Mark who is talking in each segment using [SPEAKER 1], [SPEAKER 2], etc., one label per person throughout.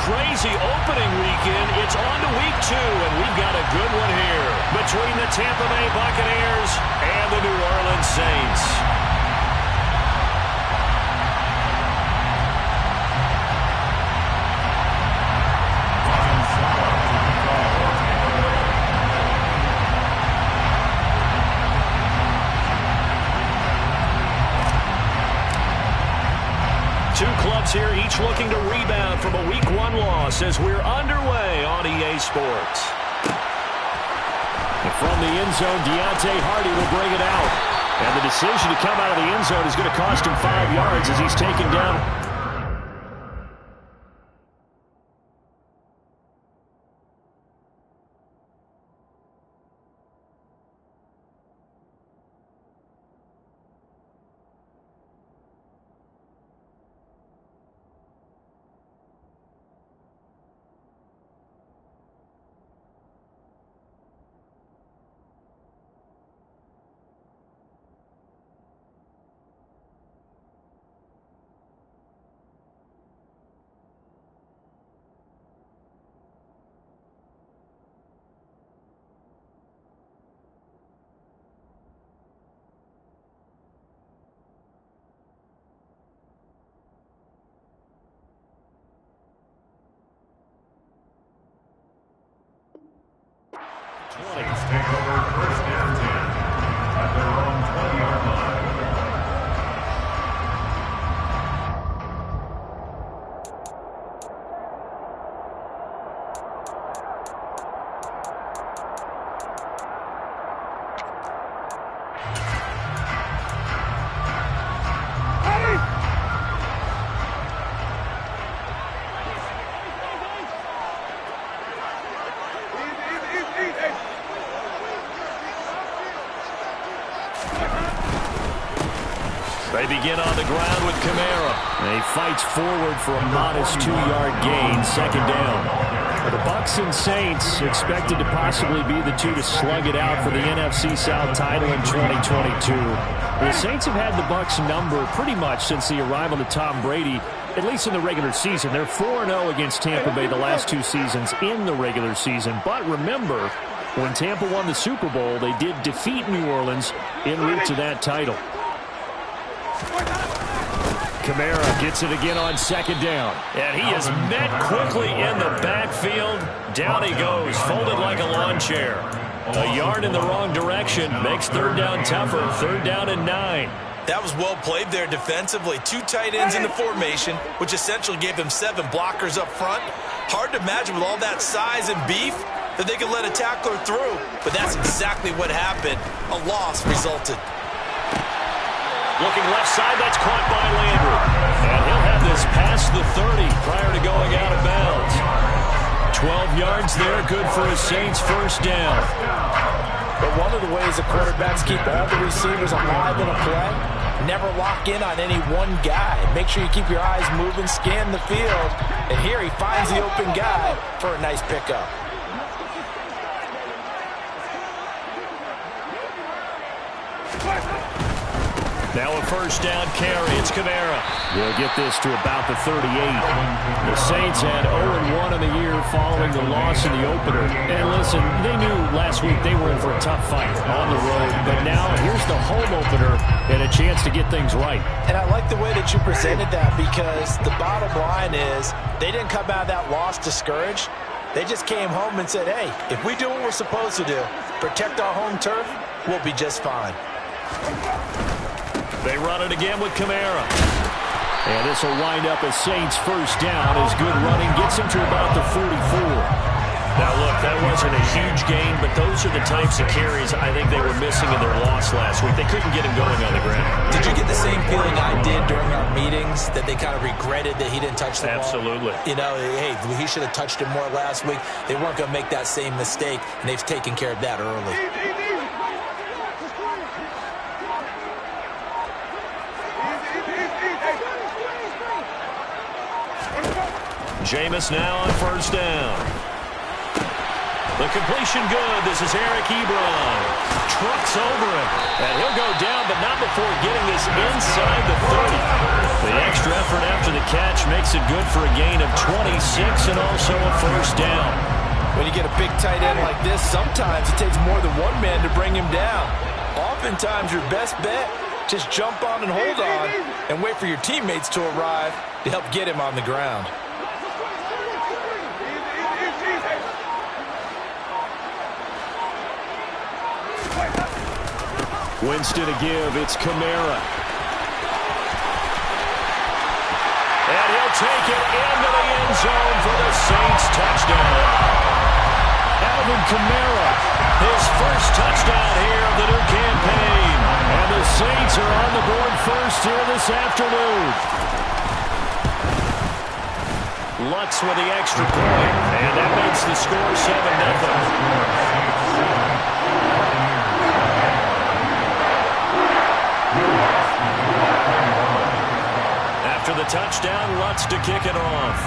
[SPEAKER 1] crazy opening weekend. It's on to week 2, and we've got a good one here between the Tampa Bay Buccaneers and the New Orleans Saints. Two clubs here, each looking to rebound from a Week 1 loss as we're underway on EA Sports. And from the end zone, Deontay Hardy will bring it out. And the decision to come out of the end zone is going to cost him 5 yards as he's taken down.
[SPEAKER 2] Saints take over first and 10 at their own 20-yard line.
[SPEAKER 1] They begin on the ground with Kamara. And he fights forward for a modest 2-yard gain, second down. The Bucs and Saints expected to possibly be the two to slug it out for the NFC South title in 2022. The Saints have had the Bucs number pretty much since the arrival of Tom Brady, at least in the regular season. They're 4-0 against Tampa Bay the last 2 seasons in the regular season. But remember, when Tampa won the Super Bowl, they did defeat New Orleans en route to that title. Kamara gets it again on second down. And he is met quickly in the backfield. Down he goes, folded like a lawn chair. A yard in the wrong direction makes third down tougher. Third down and 9.
[SPEAKER 3] That was well played there defensively. 2 tight ends in the formation, which essentially gave them 7 blockers up front. Hard to imagine with all that size and beef that they could let a tackler through. But that's exactly what happened. A loss resulted.
[SPEAKER 1] Looking left side, that's caught by Landry. And he'll have this past the 30 prior to going out of bounds. 12 yards there, good for a Saints first down.
[SPEAKER 4] But one of the ways the quarterbacks keep all the receivers alive in a play, never lock in on any one guy. Make sure you keep your eyes moving, scan the field. And here he finds the open guy for a nice pickup.
[SPEAKER 1] Now a first down carry. It's Kamara. We'll get this to about the 38. The Saints had 0-1 in the year following the loss in the opener. And listen, they knew last week they were in for a tough fight on the road. But now here's the home opener and a chance to get things right.
[SPEAKER 4] And I like the way that you presented that, because the bottom line is they didn't come out of that loss discouraged. They just came home and said, hey, if we do what we're supposed to do, protect our home turf, we'll be just fine.
[SPEAKER 1] They run it again with Kamara. And this will wind up a Saints first down as good running gets him to about the 44. Now, look, that wasn't a huge gain, but those are the types of carries I think they were missing in their loss last week. They couldn't get him going on the ground.
[SPEAKER 3] Did you get the same feeling I did during our meetings, that they kind of regretted that he didn't touch the ball?
[SPEAKER 1] Absolutely.
[SPEAKER 3] You know, hey, he should have touched it more last week. They weren't going to make that same mistake, and they've taken care of that early.
[SPEAKER 1] Jameis now on first down. The completion good. This is Eric Ebron. Trucks over it. And he'll go down, but not before getting this inside the 30. The extra effort after the catch makes it good for a gain of 26 and also a first down.
[SPEAKER 4] When you get a big tight end like this, sometimes it takes more than one man to bring him down. Oftentimes, your best bet, just jump on and hold on and wait for your teammates to arrive to help get him on the ground.
[SPEAKER 1] Winston to give. It's Kamara. And he'll take it into the end zone for the Saints touchdown. Alvin Kamara, his first touchdown here of the new campaign. And the Saints are on the board first here this afternoon. Lutz with the extra point. And that makes the score 7-0. After the touchdown, Lutz to kick it off.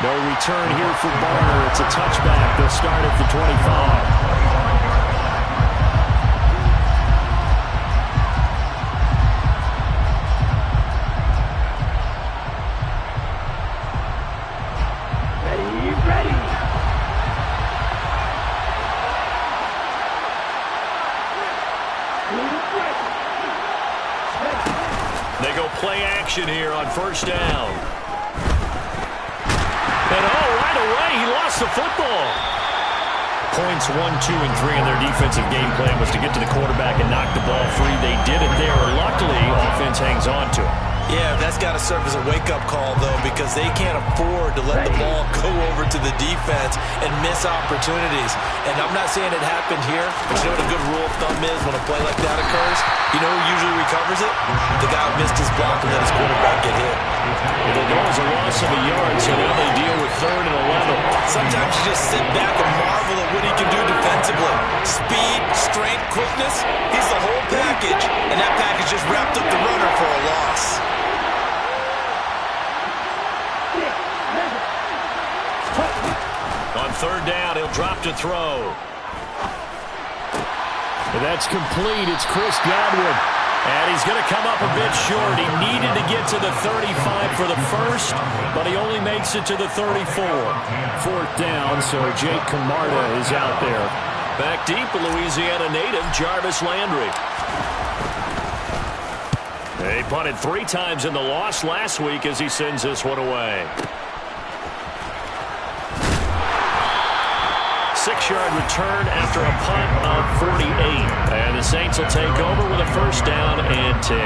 [SPEAKER 1] No return here for Barner. It's a touchback. They'll start at the 25. They go play action here on first down. And right away, he lost the football. Points 1, 2, and 3 in their defensive game plan was to get to the quarterback and knock the ball free. They did it there. Luckily, offense hangs on to it.
[SPEAKER 3] Yeah, that's got to serve as a wake-up call, though, because they can't afford to let the ball go over to the defense and miss opportunities. And I'm not saying it happened here, but you know what a good rule of thumb is when a play like that occurs? You know who usually recovers it? The guy who missed his block and let his quarterback get hit.
[SPEAKER 1] The goal is a loss of a yard, so now they deal with 3rd and 11.
[SPEAKER 3] Sometimes you just sit back and marvel at what he can do defensively. Speed, strength, quickness, he's the whole package, and that package just wrapped up the runner for a loss.
[SPEAKER 1] On 3rd down, he'll drop to throw. And that's complete. It's Chris Godwin. And he's going to come up a bit short. He needed to get to the 35 for the first, but he only makes it to the 34. 4th down, so Jake Camarda is out there. Back deep, a Louisiana native, Jarvis Landry. They punted 3 times in the loss last week as he sends this one away. 6-yard return after a punt of 48. And the Saints will take over with a first down and 10.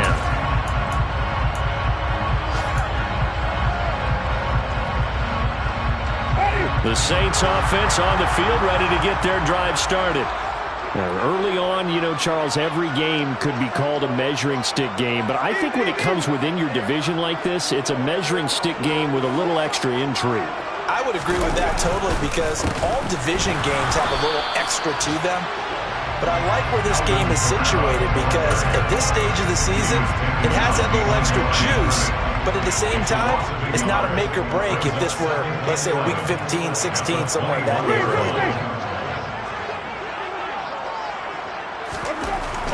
[SPEAKER 1] The Saints offense on the field ready to get their drive started. Now, early on, you know, Charles, every game could be called a measuring stick game. But I think when it comes within your division like this, it's a measuring stick game with a little extra intrigue.
[SPEAKER 4] I would agree with that totally because all division games have a little extra to them. But I like where this game is situated because at this stage of the season, it has that little extra juice. But at the same time, it's not a make or break if this were, let's say, week 15, 16, somewhere in that neighborhood.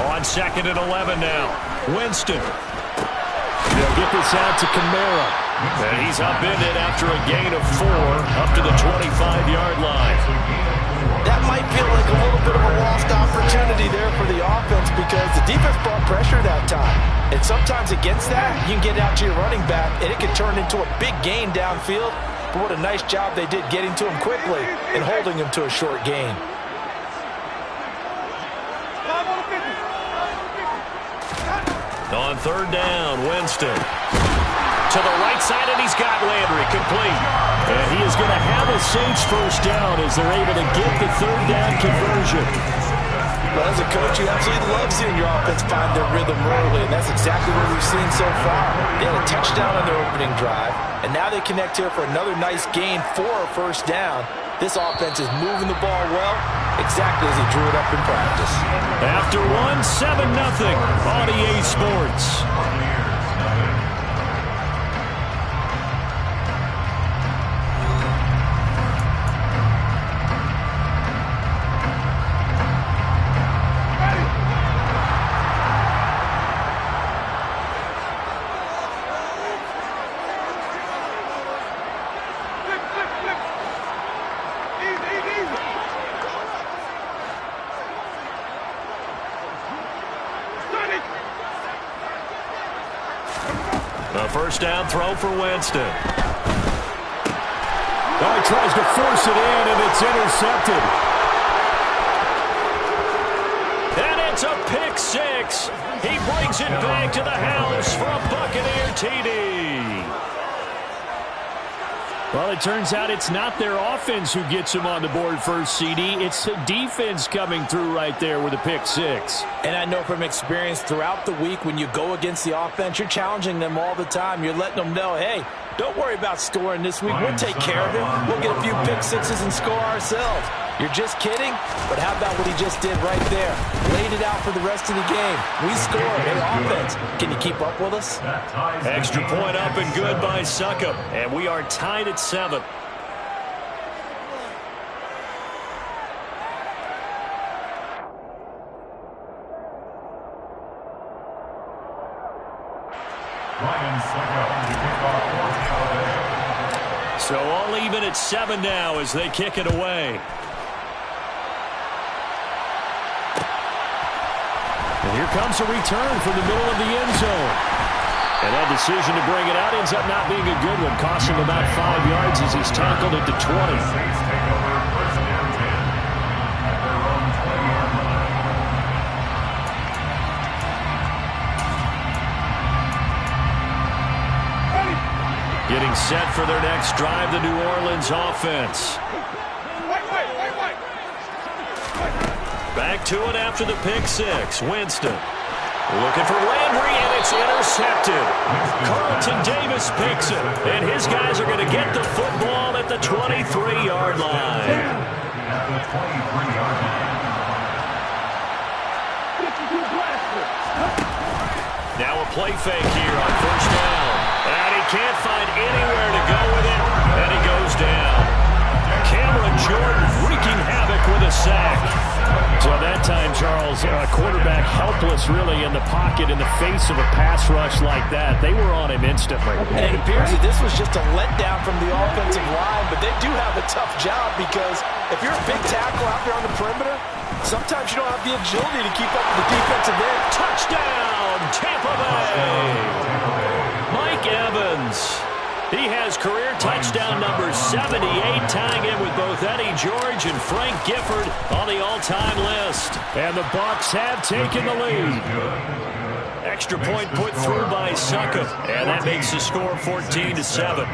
[SPEAKER 1] On 2nd and 11 now. Winston. They'll get this out to Kamara. And he's upended after a gain of 4 up to the 25-yard line.
[SPEAKER 4] That might feel like a little bit of a lost opportunity there for the offense because the defense brought pressure that time. And sometimes against that, you can get out to your running back, and it can turn into a big gain downfield. But what a nice job they did getting to him quickly and holding him to a short gain.
[SPEAKER 1] On 3rd down, Winston. To the right side, and he's got Landry complete. And he is going to have a Saints first down as they're able to get the 3rd down conversion.
[SPEAKER 4] Well, as a coach, you absolutely love seeing your offense find their rhythm early, and that's exactly what we've seen so far. They had a touchdown on their opening drive, and now they connect here for another nice gain for a first down. This offense is moving the ball well, exactly as he drew it up in practice.
[SPEAKER 1] After 7-0 on EA Sports. A first down throw for Winston. Oh, he tries to force it in, and it's intercepted. And it's a pick six. He brings it back to the house for a Buccaneer TD. Well, it turns out it's not their offense who gets him on the board first, CD. It's the defense coming through right there with a pick six.
[SPEAKER 4] And I know from experience throughout the week when you go against the offense, you're challenging them all the time. You're letting them know, hey, don't worry about scoring this week. We'll take care of it. We'll get a few pick sixes and score ourselves. You're just kidding? But how about what he just did right there? Laid it out for the rest of the game. We scored. Hey, offense, can you keep up with us?
[SPEAKER 1] Extra point up and good by Succop. And we are tied at 7. So all even at 7 now as they kick it away. And here comes a return from the middle of the end zone. And that decision to bring it out ends up not being a good one, costing about 5 yards as he's tackled at the 20. Getting set for their next drive, the New Orleans offense. Back to it after the pick six. Winston looking for Landry, and it's intercepted. Carlton Davis picks it, and his guys are going to get the football at the 23-yard line. Now a play fake here on first down. And he can't find anywhere to go with it, and he goes down. Cameron Jordan wreaking havoc with a sack. So that time, Charles, a quarterback helpless really in the pocket in the face of a pass rush like that. They were on him instantly.
[SPEAKER 4] And it appears that this was just a letdown from the offensive line, but they do have a tough job because if you're a big tackle out there on the perimeter, sometimes you don't have the agility to keep up with the defensive end.
[SPEAKER 1] Touchdown, Tampa Bay! Mike Evans. He has career touchdown number 78, tying in with both Eddie George and Frank Gifford on the all-time list. And the Bucs have taken the lead. Extra point put through by Succop, and that makes the score 14-7.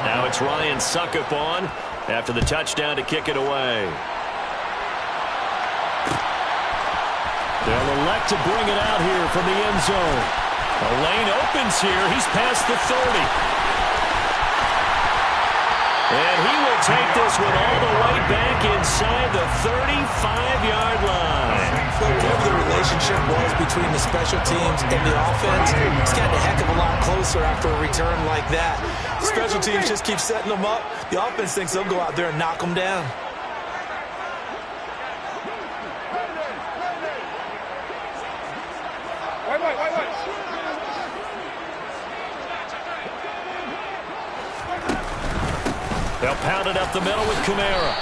[SPEAKER 1] Now it's Ryan Succop on after the touchdown to kick it away. They'll elect to bring it out here from the end zone. A lane opens here. He's past the 30. And he will take this one all the way back inside the 35-yard line.
[SPEAKER 4] Whatever the relationship was between the special teams and the offense, it's gotten a heck of a lot closer after a return like that. Special teams just keep setting them up. The offense thinks they'll go out there and knock them down.
[SPEAKER 1] They'll pound it up the middle with Kamara.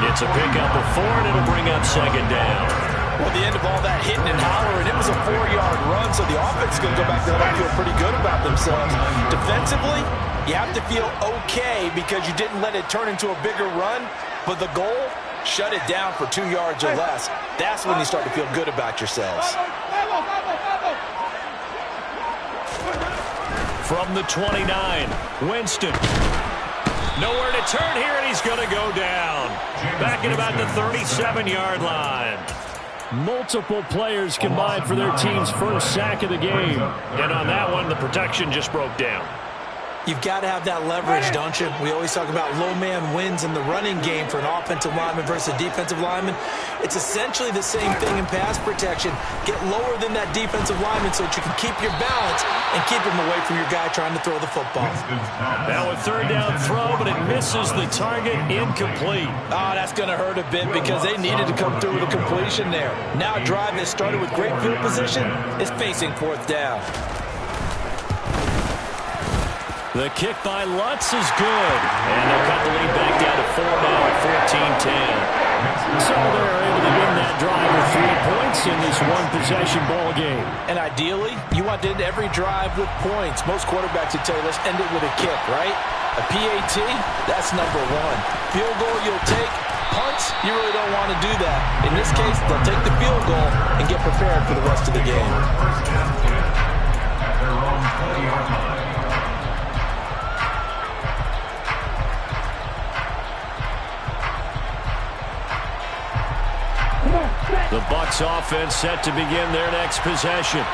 [SPEAKER 1] It's a pickup of 4, and it'll bring up second down.
[SPEAKER 4] Well, the end of all that hitting and hollering, it was a 4-yard run, so the offense is going to go back there and feel pretty good about themselves. Defensively, you have to feel okay because you didn't let it turn into a bigger run, but the goal, shut it down for 2 yards or less. That's when you start to feel good about yourselves.
[SPEAKER 1] From the 29, Winston. Nowhere to turn here, and he's going to go down. Back at about the 37-yard line. Multiple players combined for their team's first sack of the game. And on that one, the protection just broke down.
[SPEAKER 4] You've got to have that leverage, don't you? We always talk about low man wins in the running game for an offensive lineman versus a defensive lineman. It's essentially the same thing in pass protection. Get lower than that defensive lineman so that you can keep your balance and keep him away from your guy trying to throw the football.
[SPEAKER 1] Now a third down throw, but it misses the target, incomplete.
[SPEAKER 4] Oh, that's going to hurt a bit because they needed to come through with a completion there. Now a drive that started with great field position is facing fourth down.
[SPEAKER 1] The kick by Lutz is good. And they'll cut the lead back down to 4 now at 14-10. So they're able to win that drive with 3 points in this one-possession ball game.
[SPEAKER 4] And ideally, you want to end every drive with points. Most quarterbacks would tell you, let's end it with a kick, right? A PAT, that's number 1. Field goal you'll take. Punts, you really don't want to do that. In this case, they'll take the field goal and get prepared for the rest of the game.
[SPEAKER 2] First down, 10 at their own 20-yard line.
[SPEAKER 1] The Bucs offense set to begin their next possession.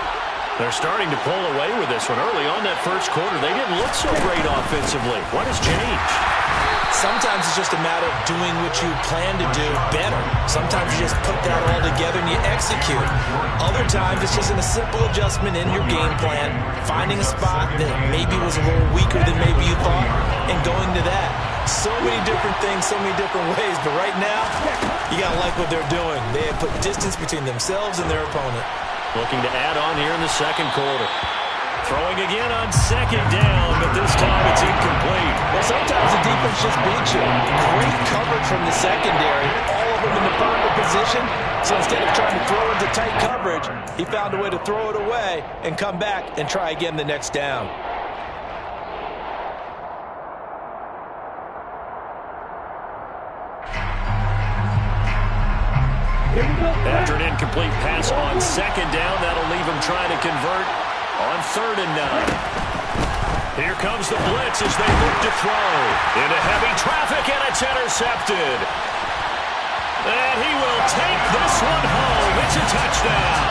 [SPEAKER 1] They're starting to pull away with this one. Early on that first quarter, they didn't look so great offensively. What has changed?
[SPEAKER 4] Sometimes it's just a matter of doing what you plan to do better. Sometimes you just put that all together and you execute. Other times it's just a simple adjustment in your game plan, finding a spot that maybe was a little weaker than maybe you thought, and going to that. So many different things, so many different ways, but right now, you got to like what they're doing. They have put distance between themselves and their opponent.
[SPEAKER 1] Looking to add on here in the second quarter. Throwing again on second down, but this time it's incomplete.
[SPEAKER 4] Well, sometimes the defense just beats you. Great coverage from the secondary. All of them in the proper position. So instead of trying to throw into tight coverage, he found a way to throw it away and come back and try again the next down.
[SPEAKER 1] After an incomplete pass on second down, that'll leave him trying to convert on 3rd and 9. Here comes the blitz as they look to throw. Into heavy traffic, and it's intercepted. And he will take this one home. It's a touchdown.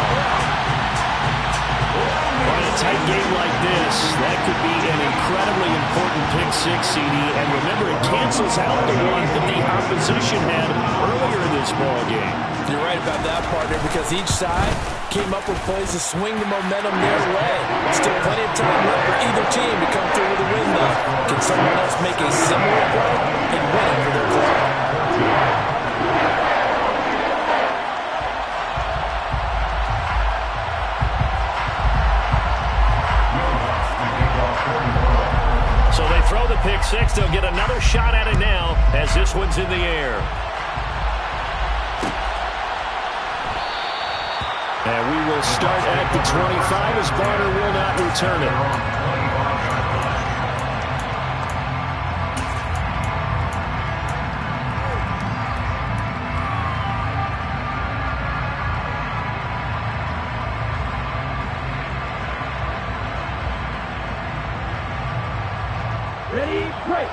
[SPEAKER 1] In a tight game like this, that could be an incredibly important pick-6, CD. And remember, it cancels out the one that the opposition had earlier in this ball game.
[SPEAKER 4] You're right about that, partner, because each side came up with plays to swing the momentum their way. Still plenty of time left for either team to come through with a win, though. Can someone else make a similar play and win it for their club?
[SPEAKER 1] So they throw the pick-6. They'll get another shot at it now as this one's in the air. And we will start at the 25 as Barner will not return it.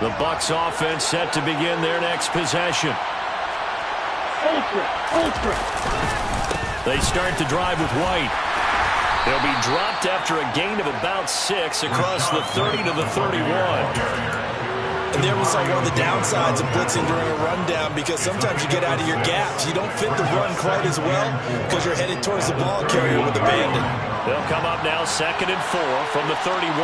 [SPEAKER 1] The Bucs offense set to begin their next possession. Ultra. They start to drive with White. They'll be dropped after a gain of about 6 across the 30 to the 31.
[SPEAKER 4] And there we saw one of the downsides of blitzing during a rundown, because sometimes you get out of your gaps. You don't fit the run quite as well because you're headed towards the ball carrier with abandon.
[SPEAKER 1] They'll come up now 2nd and 4 from the 31.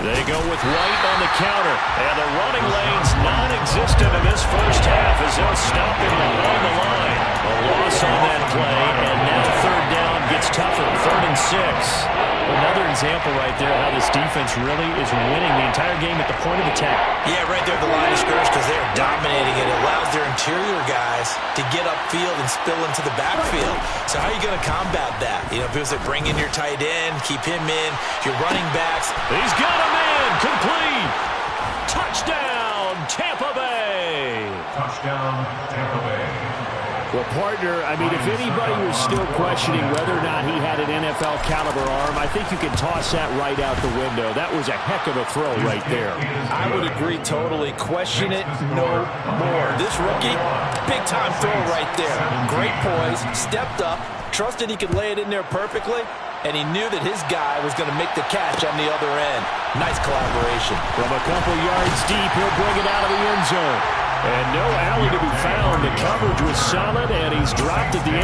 [SPEAKER 1] They go with White on the counter, and the running lane's non-existent in this first half as they'll stop him along the line. A loss on that play, and now 3rd down gets tougher, 3rd and 6. Another example right there how this defense really is winning the entire game at the point of attack.
[SPEAKER 4] Yeah, right there at the line of scrimmage, because they're dominating it. It allows their interior guys to get upfield and spill into the backfield. So how are you going to combat that? You know, because they bring in your tight end, keep him in, your running backs.
[SPEAKER 1] He's got him in, complete. Touchdown, Tampa Bay.
[SPEAKER 2] Touchdown, Tampa Bay.
[SPEAKER 1] Well, partner, I mean, if anybody was still questioning whether or not he had an NFL caliber arm, I think you can toss that right out the window. That was a heck of a throw right there.
[SPEAKER 4] I would agree totally. Question it no more. This rookie, big-time throw right there. Great poise, stepped up, trusted he could lay it in there perfectly, and he knew that his guy was going to make the catch on the other end. Nice collaboration.
[SPEAKER 1] From a couple yards deep, he'll bring it out of the end zone. And no alley to be found. The coverage was solid, and he's dropped at the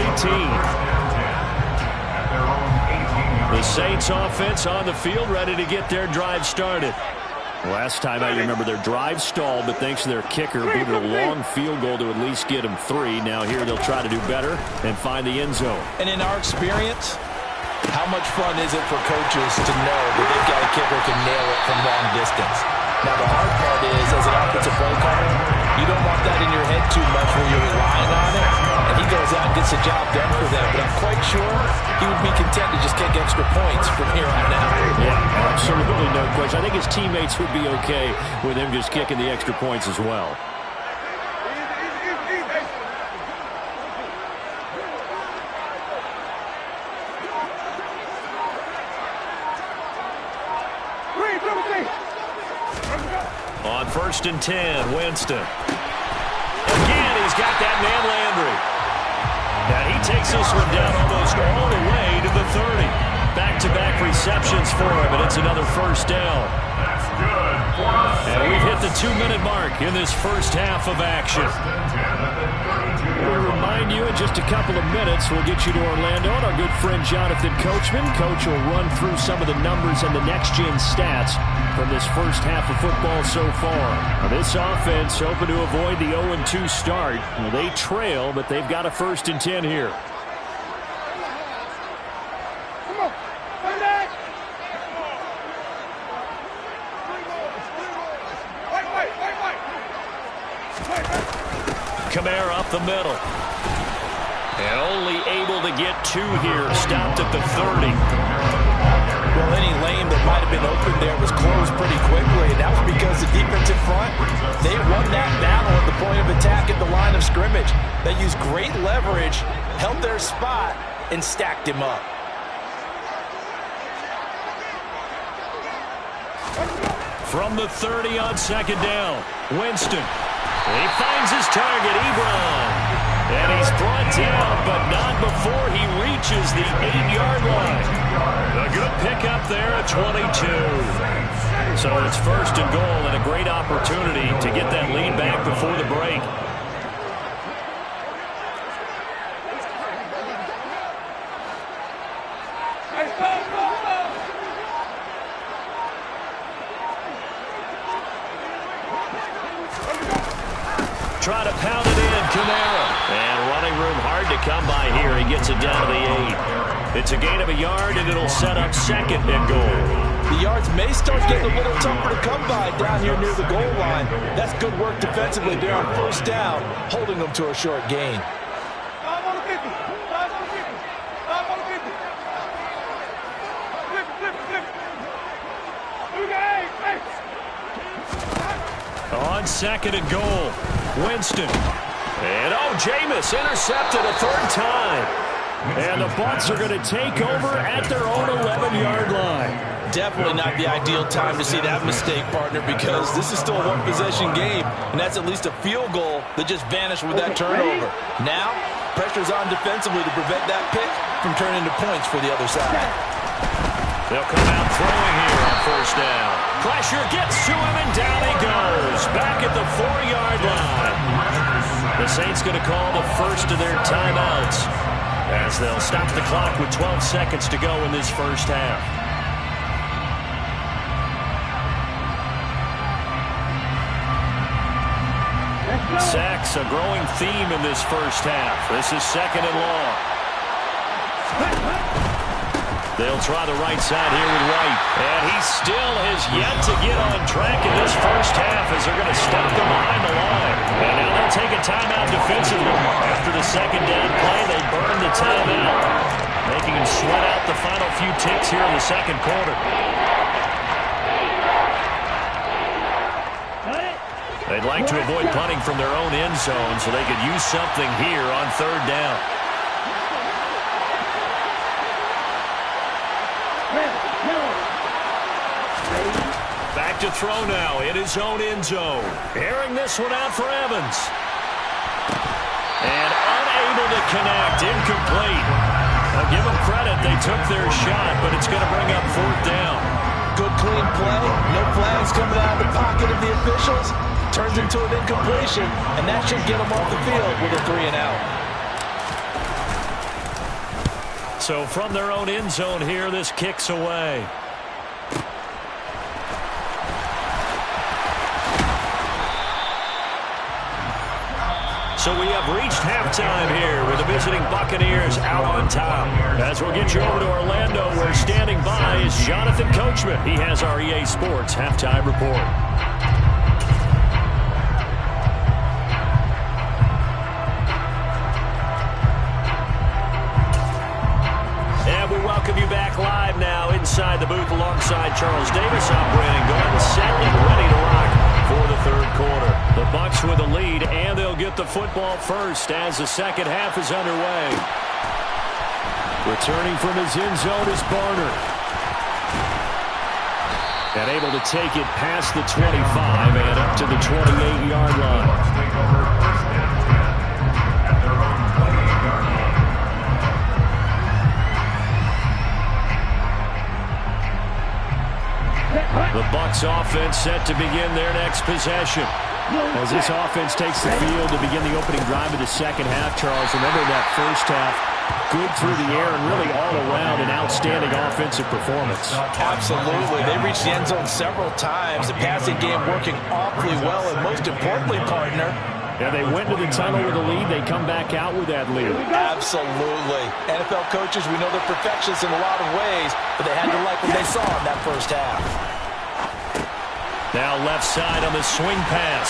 [SPEAKER 1] 18. The Saints offense on the field, ready to get their drive started. Last time I remember their drive stalled, but thanks to their kicker, booted a long field goal to at least get them 3. Now here they'll try to do better and find the end zone.
[SPEAKER 4] And in our experience, How much fun is it for coaches to know that they've got a kicker who can nail it from long distance? Now, the hard part is, as an offensive play caller, you don't want that in your head too much where you're relying on it, and he goes out and gets the job done for them. But I'm quite sure he would be content to just kick extra points from here on out.
[SPEAKER 1] Yeah, absolutely no question. I think his teammates would be okay with him just kicking the extra points as well. On 1st and 10, Winston. Again, he's got that man Landry. Now he takes this one down almost all the way to the 30. Back-to-back receptions for him, and it's another first down.
[SPEAKER 2] That's good.
[SPEAKER 1] And we've hit the 2-minute mark in this first half of action. We'll remind you in just a couple of minutes, we'll get you to Orlando and our good friend Jonathan Coachman. Coach will run through some of the numbers and the next-gen stats from this first half of football so far. Now, this offense hoping to avoid the 0-2 start. Well, they trail, but they've got a 1st and 10 here. Kamara up the middle. And only able to get 2 here. Stopped at the 30.
[SPEAKER 4] Well, any lane that might have been open there was closed pretty quickly, and that was because the defensive front, they won that battle at the point of attack at the line of scrimmage. They used great leverage, held their spot, and stacked him up.
[SPEAKER 1] From the 30 on 2nd down, Winston. He finds his target, Ebron. And he's brought down, but not before he reaches the 8-yard line. A good pickup there at 22. So it's 1st and goal and a great opportunity to get that lead back before the break. Try to pound it in, Kamara. And running room hard to come by here. He gets it down to the 8. It's a gain of a yard, and it'll set up 2nd and goal.
[SPEAKER 4] The yards may start getting a little tougher to come by down here near the goal line. That's good work defensively there on 1st down, holding them to a short gain.
[SPEAKER 1] On 2nd and goal, Winston. And Jameis intercepted a 3rd time. And the Bucs are going to take over at their own 11-yard line.
[SPEAKER 4] Definitely not the ideal time to see that mistake, partner, because this is still a one-possession game, and that's at least a field goal that just vanished with that turnover. Now, pressure's on defensively to prevent that pick from turning into points for the other side.
[SPEAKER 1] They'll come out throwing here on 1st down. Pressure gets to him, and down he goes. Back at the 4-yard line. The Saints going to call the first of their timeouts as they'll stop the clock with 12 seconds to go in this first half. Sacks, a growing theme in this first half. This is 2nd and long. They'll try the right side here with White. And he still has yet to get on track in this first half as they're going to stop him behind the line. And now they'll take a timeout defensively. After the 2nd down play, they burn the timeout, making him sweat out the final few ticks here in the 2nd quarter. They'd like to avoid punting from their own end zone so they could use something here on 3rd down. Back to throw now in his own end zone. Airing this one out for Evans. And unable to connect. Incomplete. I'll give them credit. They took their shot, but it's going to bring up 4th down.
[SPEAKER 4] Good, clean play. No flags coming out of the pocket of the officials. Turns into an incompletion, and that should get them off the field with a 3-and-out.
[SPEAKER 1] So from their own end zone here, this kicks away. So we have reached halftime here with the visiting Buccaneers out on top. As we'll get you over to Orlando, where standing by is Jonathan Coachman. He has our EA Sports halftime report. And we welcome you back live now inside the booth alongside Charles Davis. I'm Brandon Gordon, set and ready to rock for the third quarter. The Bucs with a lead, and they'll get the football first as the second half is underway. Returning from his end zone is Barner. And able to take it past the 25 and up to the 28-yard line.
[SPEAKER 2] Take over first and 10 at their own 28-yard line.
[SPEAKER 1] The Bucs offense set to begin their next possession. As this offense takes the field to begin the opening drive of the second half, Charles, remember that first half, good through the air and really all around an outstanding offensive performance.
[SPEAKER 4] Absolutely. They reached the end zone several times. The passing game working awfully well, and most importantly, partner,
[SPEAKER 1] yeah, they went to the tunnel with a lead. They come back out with that lead.
[SPEAKER 4] Absolutely. NFL coaches, we know they're perfectionists in a lot of ways, but they had to like what they saw in that first half.
[SPEAKER 1] Now left side on the swing pass.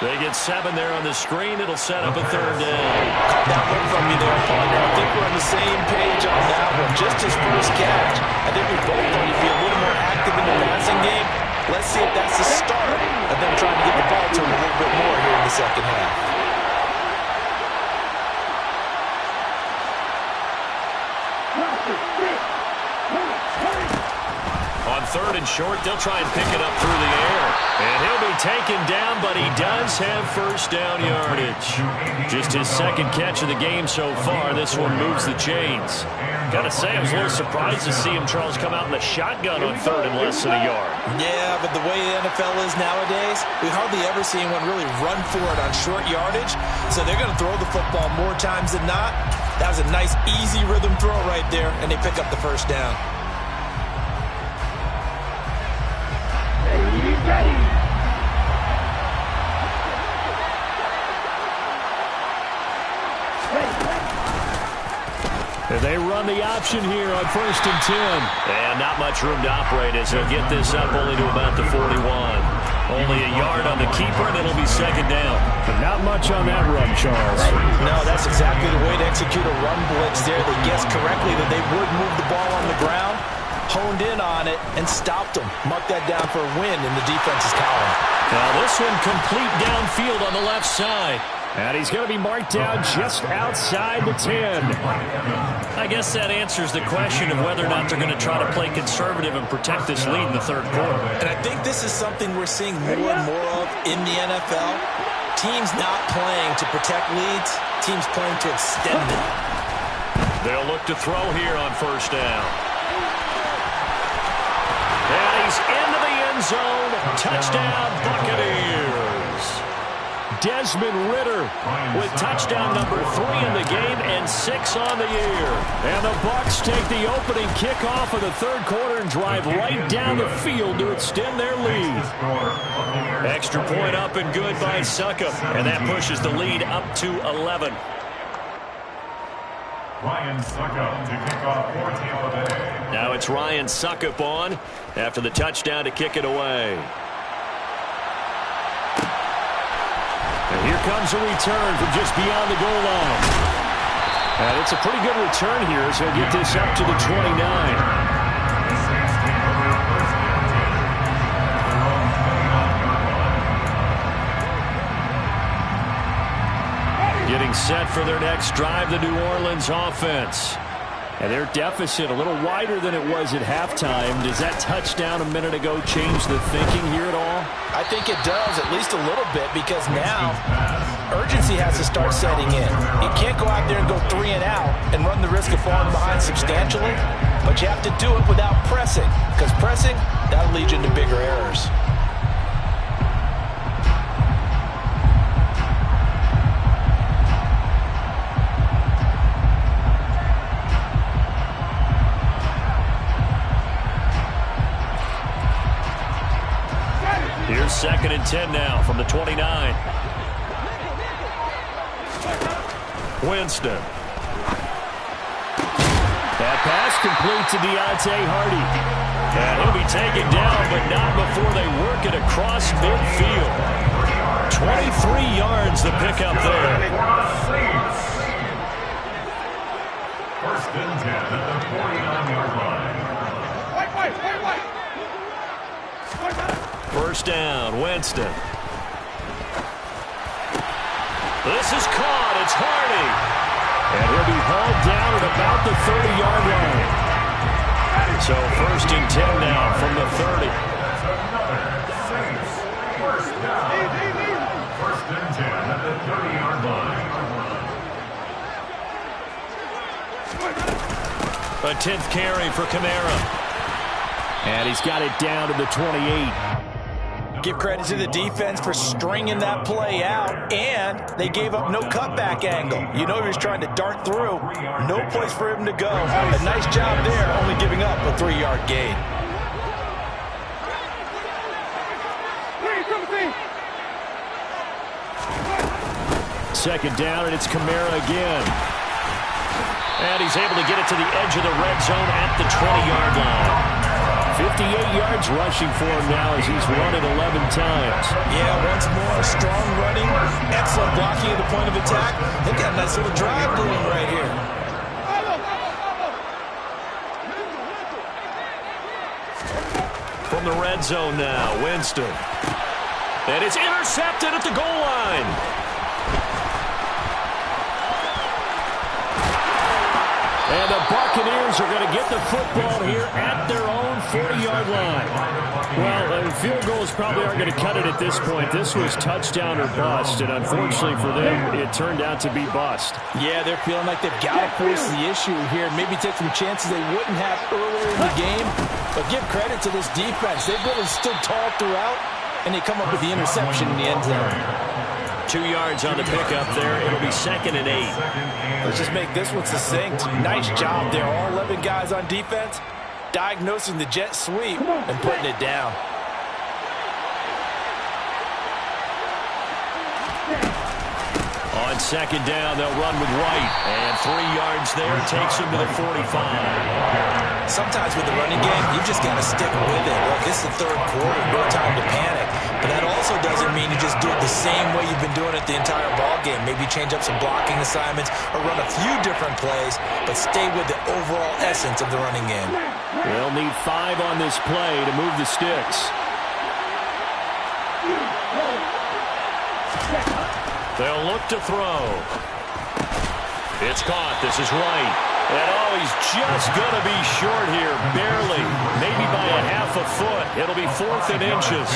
[SPEAKER 1] They get 7 there on the screen. It'll set up a third down.
[SPEAKER 4] Caught that one from me there, partner. I think we're on the same page on that one. Just his first catch. I think we both thought he'd be a little more active in the passing game. Let's see if that's the start of them trying to get the ball to him a little bit more here in the second half.
[SPEAKER 1] On third and short, they'll try and pick it up through the air. And he'll be taken down, but he does have first down yardage. Just his second catch of the game so far. This one moves the chains. Gotta say, I was a little surprised to see him, Charles, come out in the shotgun on third and less than a yard.
[SPEAKER 4] Yeah, but the way the NFL is nowadays, we hardly ever see anyone really run for it on short yardage. So they're going to throw the football more times than not. That was a nice, easy rhythm throw right there, and they pick up the first down.
[SPEAKER 1] They run the option here on first and 10. And not much room to operate as he'll get this up only to about the 41. Only a yard on the keeper, and it'll be second down. But not much on that run, Charles.
[SPEAKER 4] No, that's exactly the way to execute a run blitz there. They guessed correctly that they would move the ball on the ground, honed in on it, and stopped them. Mark that down for a win in the defense's column.
[SPEAKER 1] Now this one complete downfield on the left side. And he's going to be marked down just outside the 10. I guess that answers the question of whether or not they're going to try to play conservative and protect this lead in the third quarter.
[SPEAKER 4] And I think this is something we're seeing more and more of in the NFL. Teams not playing to protect leads, teams playing to extend them.
[SPEAKER 1] They'll look to throw here on first down. And he's into the end zone. Touchdown, Buccaneers. Desmond Ridder with touchdown number 3 in the game and 6 on the year. And the Bucs take the opening kickoff of the third quarter and drive right down the field to extend their lead. Extra point up and good by Succop. And that pushes the lead up to 11.
[SPEAKER 2] Ryan Succop to kick off for Tampa Bay.
[SPEAKER 1] Now it's Ryan Succop on after the touchdown to kick it away. And here comes a return from just beyond the goal line. And it's a pretty good return here as he'll get this up to the 29. Getting set for their next drive, the New Orleans offense. And their deficit a little wider than it was at halftime. Does that touchdown a minute ago change the thinking here at all?
[SPEAKER 4] I think it does, at least a little bit, because now urgency has to start setting in. You can't go out there and go 3 and out and run the risk of falling behind substantially, but you have to do it without pressing, because pressing, that'll lead you into bigger errors.
[SPEAKER 1] Here's 2nd and 10 now from the 29. Winston. That pass complete to Deontay Hardy. And he'll be taken down, but not before they work it across midfield. 23 yards the pickup there.
[SPEAKER 2] First and 10 at the 49-yard line.
[SPEAKER 1] First down, Winston. This is caught. It's Hardy. And he'll be hauled down at about the 30-yard line. So first and 10 now from the 30.
[SPEAKER 2] First and 10 at the 30-yard line.
[SPEAKER 1] A 10th carry for Kamara. And he's got it down to the 28.
[SPEAKER 4] Give credit to the defense for stringing that play out, and they gave up no cutback angle. You know he was trying to dart through. No place for him to go. A nice job there, only giving up a 3-yard gain.
[SPEAKER 1] Second down, and it's Kamara again. And he's able to get it to the edge of the red zone at the 20-yard line. 58 yards rushing for him now as he's run it 11 times.
[SPEAKER 4] Yeah, once more, strong running, excellent blocking at the point of attack. They've got a nice little drive going right here.
[SPEAKER 1] From the red zone now, Winston. And it's intercepted at the goal line. And the Buccaneers are going to get the football here at their own 40-yard line. Well, field goals probably aren't going to cut it at this point. This was touchdown or bust, and unfortunately for them, it turned out to be bust.
[SPEAKER 4] Yeah, they're feeling like they've got to force the issue here. Maybe take some chances they wouldn't have earlier in the game. But give credit to this defense. They've really stood tall throughout, and they come up with the interception in the end zone.
[SPEAKER 1] 2 yards on the pickup there. It'll be 2nd and 8.
[SPEAKER 4] Let's just make this one succinct. Nice job there. All 11 guys on defense diagnosing the jet sweep and putting it down.
[SPEAKER 1] On second down, they'll run with White. And 3 yards there takes him to the 45.
[SPEAKER 4] Sometimes with the running game, you just got to stick with it. Look, this is the third quarter. No time to panic. But that also doesn't mean you just do it the same way you've been doing it the entire ball game. Maybe change up some blocking assignments or run a few different plays, but stay with the overall essence of the running game.
[SPEAKER 1] They'll need 5 on this play to move the sticks. They'll look to throw. It's caught. This is White. And oh, he's just going to be short here, barely, maybe by a half a foot. It'll be 4th and inches.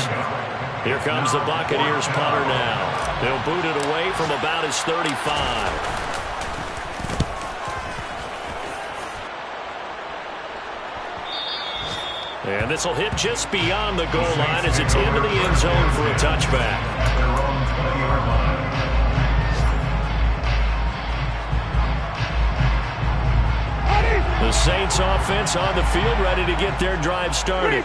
[SPEAKER 1] Here comes the Buccaneers punter now. They'll boot it away from about his 35. And this will hit just beyond the goal line as it's into the end zone for a touchback. The Saints offense on the field, ready to get their drive started.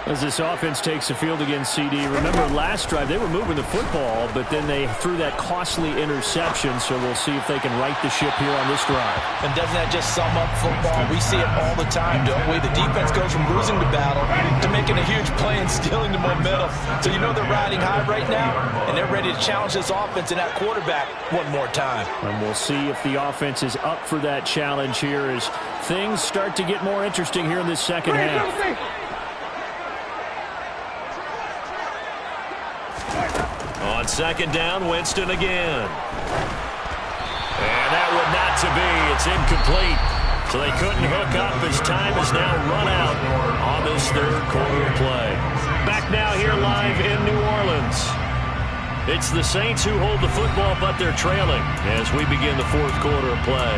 [SPEAKER 1] As this offense takes the field against CD, remember last drive they were moving the football, but then they threw that costly interception, so we'll see if they can right the ship here on this drive.
[SPEAKER 4] And doesn't that just sum up football? We see it all the time, don't we? The defense goes from losing the battle to making a huge play and stealing the momentum. So you know they're riding high right now, and they're ready to challenge this offense and that quarterback one more time.
[SPEAKER 1] And we'll see if the offense is up for that challenge here as things start to get more interesting here in this second half. On second down, Winston again. And that would not to be. It's incomplete. So they couldn't hook up as time is now run out on this third quarter play. Back now here live in New Orleans. It's the Saints who hold the football, but they're trailing as we begin the fourth quarter of play.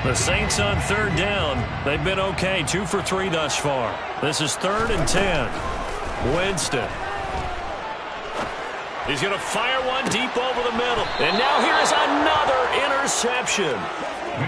[SPEAKER 1] The Saints on third down. They've been okay, 2 for 3 thus far. This is 3rd and 10. Winston. He's going to fire one deep over the middle. And now here is another interception.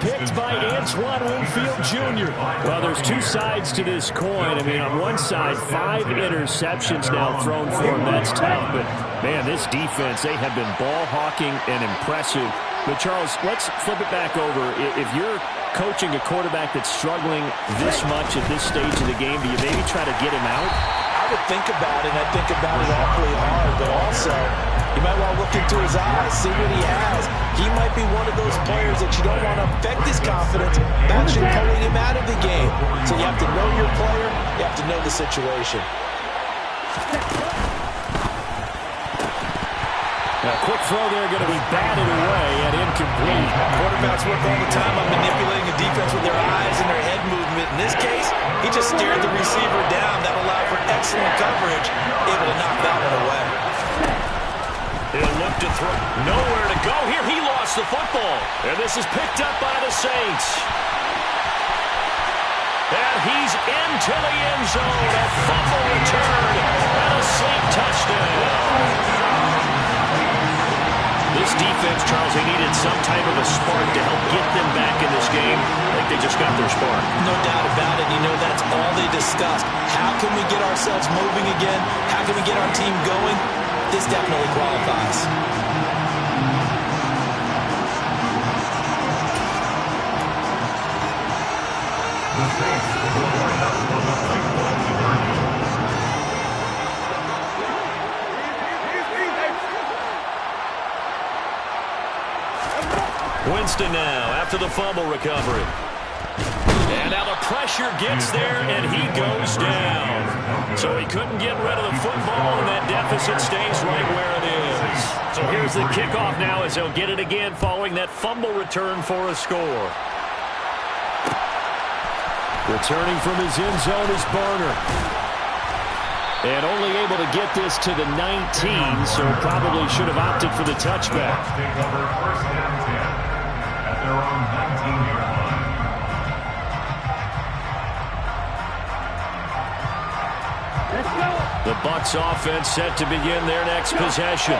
[SPEAKER 1] Picked by Antoine Winfield Jr. Well, there's two sides to this coin. I mean, on one side, 5 interceptions now thrown for him. That's tough. But, man, this defense, they have been ball hawking and impressive. But, Charles, let's flip it back over. If you're coaching a quarterback that's struggling this much at this stage of the game, do you maybe try to get him out?
[SPEAKER 4] I would think about it, and I think about it awfully hard, but also you might want to look into his eyes, see what he has. He might be one of those players that you don't want to affect his confidence by actually pulling him out of the game. So you have to know your player, you have to know the situation.
[SPEAKER 1] A quick throw there going to be batted away and incomplete.
[SPEAKER 3] Quarterbacks work all the time on manipulating a defense with their eyes and their head movement. In this case, he just stared the receiver down. That allowed for excellent coverage, able to knock that one away.
[SPEAKER 1] He'll look to throw. Nowhere to go here. He lost the football. And this is picked up by the Saints. And he's into the end zone. A fumble return and a sleep touchdown. This defense, Charles, they needed some type of a spark to help get them back in this game. Like they just got their spark.
[SPEAKER 4] No doubt about it. You know, that's all they discussed. How can we get ourselves moving again? How can we get our team going? This definitely qualifies.
[SPEAKER 1] Winston now after the fumble recovery. And now the pressure gets there, and he goes down. So he couldn't get rid of the football, and that deficit stays right where it is. So here's the kickoff now as he'll get it again following that fumble return for a score. Returning from his end zone is Barner. And only able to get this to the 19, so probably should have opted for the touchback.
[SPEAKER 2] Take over first and 10 at their own 19-yard line.
[SPEAKER 1] The Bucs offense set to begin their next possession.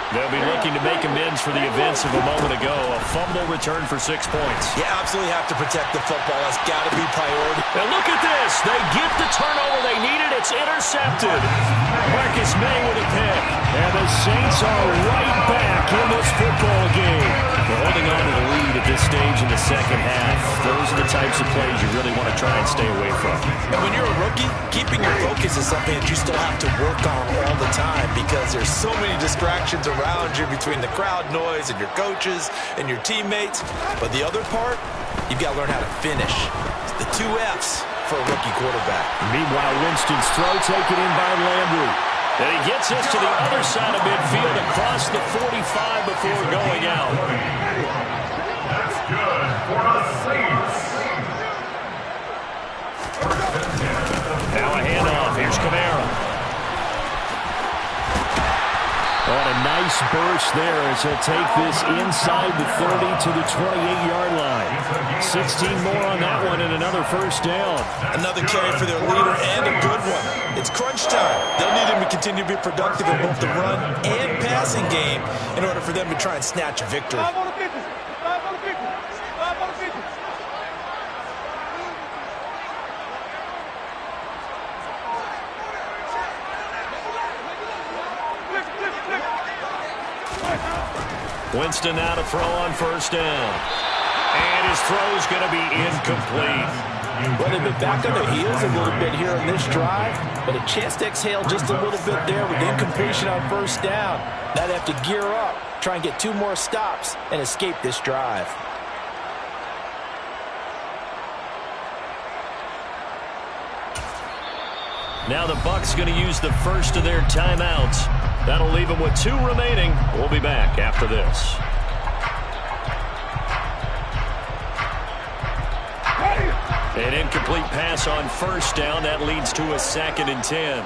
[SPEAKER 1] They'll be looking to make amends for the events of a moment ago. A fumble return for 6 points.
[SPEAKER 3] You absolutely have to protect the football. That's got to be priority.
[SPEAKER 1] And look at this. They get the turnover they needed. It's intercepted. Marcus May with a pick. And the Saints are right back in this football game. They're holding on to the lead at this stage in the second half. Those are the types of plays you really want to try and stay away from.
[SPEAKER 3] And when you're a rookie, keeping your focus is something that you still have to work on all the time because there's so many distractions around you between the crowd noise and your coaches and your teammates. But the other part, you've got to learn how to finish. It's the 2 F's for a rookie quarterback.
[SPEAKER 1] Meanwhile, Winston's throw taken in by Landry. And he gets us to the other side of midfield across the 45 before going out.
[SPEAKER 2] That's good for the Saints.
[SPEAKER 1] Now a handoff. Here's Kamara. And a nice burst there as he'll take this inside the 30 to the 28-yard line. 16 more on that one and another first down.
[SPEAKER 3] Another carry for their leader and a good one. It's crunch time. They'll need him to continue to be productive in both the run and passing game in order for them to try and snatch a victory.
[SPEAKER 1] Winston now to throw on first down. And his throw is going to be incomplete.
[SPEAKER 4] Well, they've been back on their heels a little bit here on this drive, but a chance to exhale just a little bit there with incompletion on first down. Now they have to gear up, try and get 2 more stops, and escape this drive.
[SPEAKER 1] Now the Bucs going to use the first of their timeouts. That'll leave them with 2 remaining. We'll be back after this. An incomplete pass on first down. That leads to a 2nd and 10.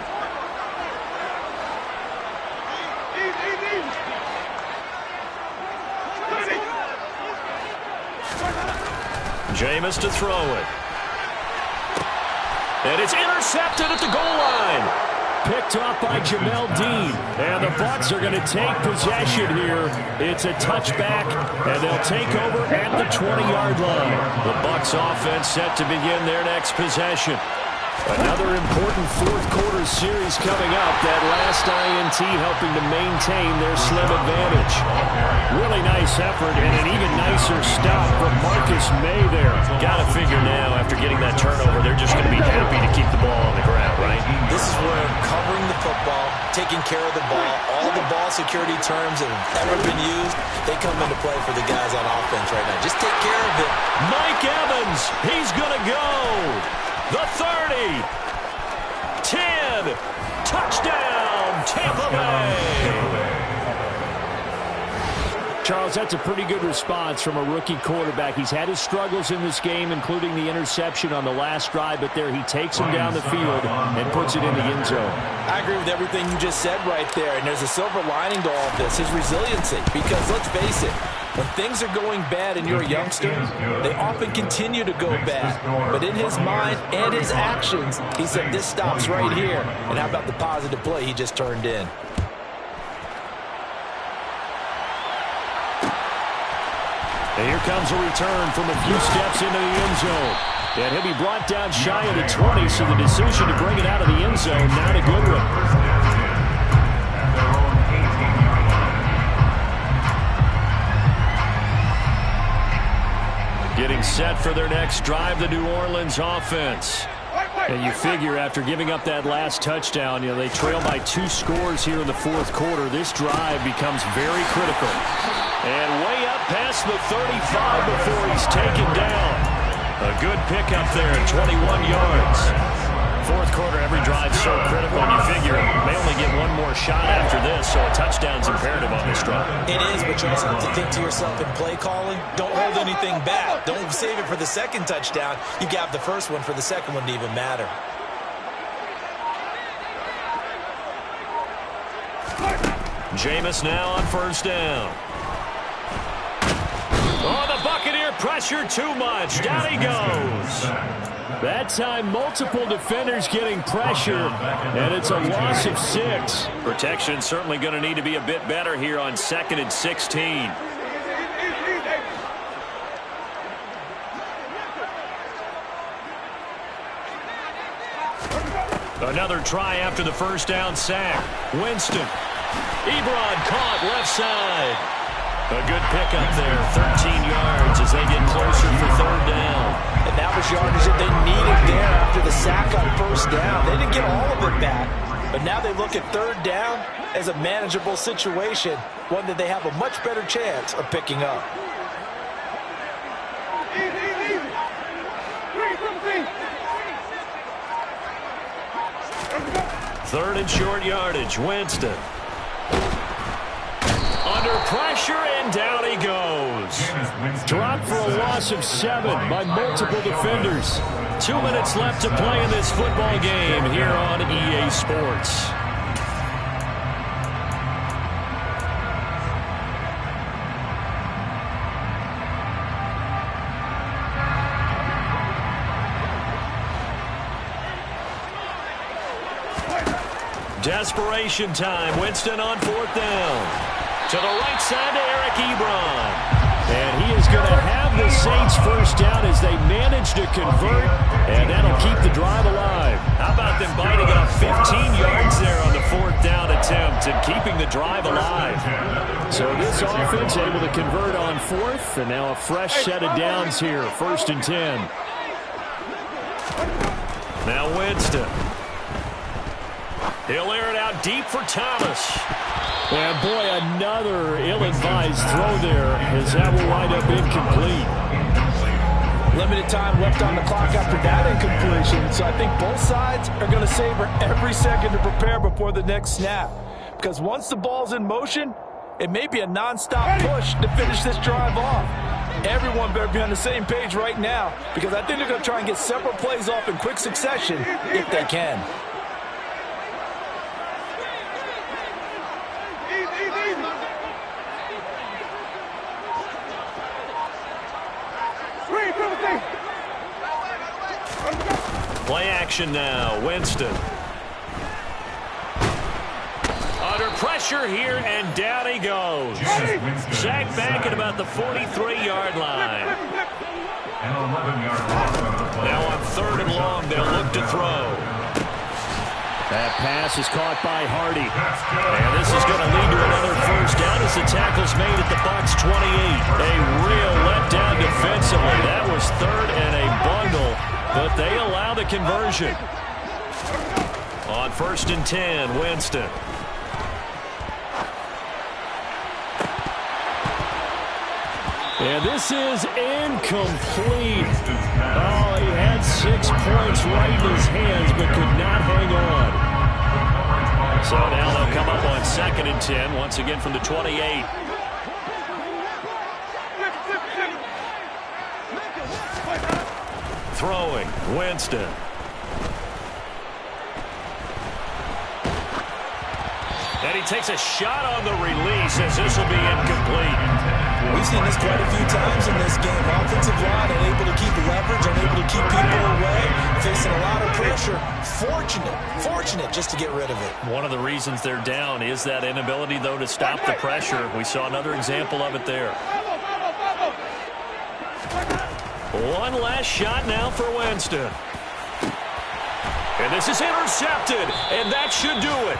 [SPEAKER 1] Jameis to throw it. And it's intercepted at the goal line. picked off by Jamel Dean. And the Bucs are going to take possession here. It's a touchback, and they'll take over at the 20-yard line. The Bucs offense set to begin their next possession. Another important fourth-quarter series coming up. That last INT helping to maintain their slim advantage. Really nice effort and an even nicer stop from Marcus May there.
[SPEAKER 5] Got to figure now, after getting that turnover, they're just going to be happy to keep the ball on the ground, right?
[SPEAKER 3] This is where covering the football, taking care of the ball, all the ball security terms that have ever been used, they come into play for the guys on offense right now. Just take care of it.
[SPEAKER 1] Mike Evans, he's going to go. The 30, 10, touchdown, Tampa Bay. Charles, that's a pretty good response from a rookie quarterback. He's had his struggles in this game, including the interception on the last drive, but there he takes him down the field and puts it in the end zone.
[SPEAKER 4] I agree with everything you just said right there, and there's a silver lining to all of this, his resiliency, because let's face it, when things are going bad and you're a youngster, they often continue to go bad. But in his mind and his actions, he said, this stops right here. And how about the positive play he just turned in?
[SPEAKER 1] And here comes a return from a few steps into the end zone. And he'll be brought down shy of the 20, so the decision to bring it out of the end zone, not a good one. Getting set for their next drive, the New Orleans offense. And you figure after giving up that last touchdown, they trail by 2 scores here in the fourth quarter. This drive becomes very critical. And way up past the 35 before he's taken down. A good pickup there, 21 yards. Fourth quarter, every drive so critical, and you figure may only get one more shot after this, so a touchdown's imperative on this drive.
[SPEAKER 3] It is, but you also have to think to yourself in play calling, don't hold anything back. Don't save it for the second touchdown. You got the first one for the second one to even matter.
[SPEAKER 1] Jameis now on first down. Oh, the Buccaneer pressure too much. Down he goes. That time, multiple defenders getting pressure, and it's a loss of 6.
[SPEAKER 5] Protection certainly going to need to be a bit better here on 2nd and 16.
[SPEAKER 1] Another try after the first down sack. Winston. Ebron caught left side. A good pickup there, 13 yards as they get closer for third down.
[SPEAKER 4] And that was yardage that they needed there after the sack on first down. They didn't get all of it back, but now they look at third down as a manageable situation, one that they have a much better chance of picking up.
[SPEAKER 1] Third and short yardage, Winston. Under pressure, and down he goes. Dropped for a loss of 7 by multiple defenders. 2 minutes left to play in this football game here on EA Sports. Desperation time. Winston on fourth down. To the right side to Eric Ebron. And he is going to have the Saints first down as they manage to convert, and that'll keep the drive alive. How about them biting up 15 yards there on the fourth down attempt and keeping the drive alive? So this offense able to convert on fourth, and now a fresh set of downs here, 1st and 10. Now Winston. He'll air it out deep for Thomas. And boy, another ill-advised throw there as that will wind up incomplete.
[SPEAKER 4] Limited time left on the clock after that incompletion, so I think both sides are going to savor every second to prepare before the next snap. Because once the ball's in motion, it may be a non-stop push to finish this drive off. Everyone better be on the same page right now, because I think they're going to try and get several plays off in quick succession if they can.
[SPEAKER 1] Play action now, Winston. pressure here, and down he goes. Sacked back at about the 43-yard line.
[SPEAKER 2] An 11-yard loss on the play.
[SPEAKER 1] Now on 3rd and long, they'll look to throw. That pass is caught by Hardy. And this is going to lead to another first down as the tackle's made at the Bucs 28. A real letdown defensively. That was 3rd and a bundle, but they allow the conversion. On 1st and 10, Winston. And this is incomplete. Oh, he had 6 points right in his hands, but could not hang on. So now they'll come up on 2nd and 10, once again from the 28. Throwing, Winston. And he takes a shot on the release as this will be incomplete.
[SPEAKER 3] We've seen this quite a few times in this game. Offensive line unable to keep leverage, unable to keep people away, facing a lot of pressure. Fortunate just to get rid of it.
[SPEAKER 1] One of the reasons they're down is that inability, though, to stop the pressure. We saw another example of it there. One last shot now for Winston. And this is intercepted, and that should do it.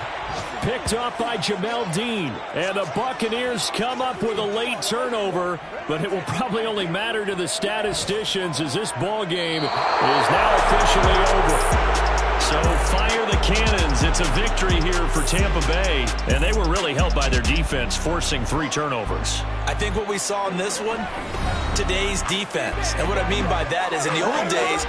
[SPEAKER 1] Picked off by Jamel Dean. And the Buccaneers come up with a late turnover, but it will probably only matter to the statisticians as this ball game is now officially over. So fire the cannons. It's a victory here for Tampa Bay. And they were really helped by their defense, forcing 3 turnovers.
[SPEAKER 3] I think what we saw in this one, today's defense. And what I mean by that is in the old days,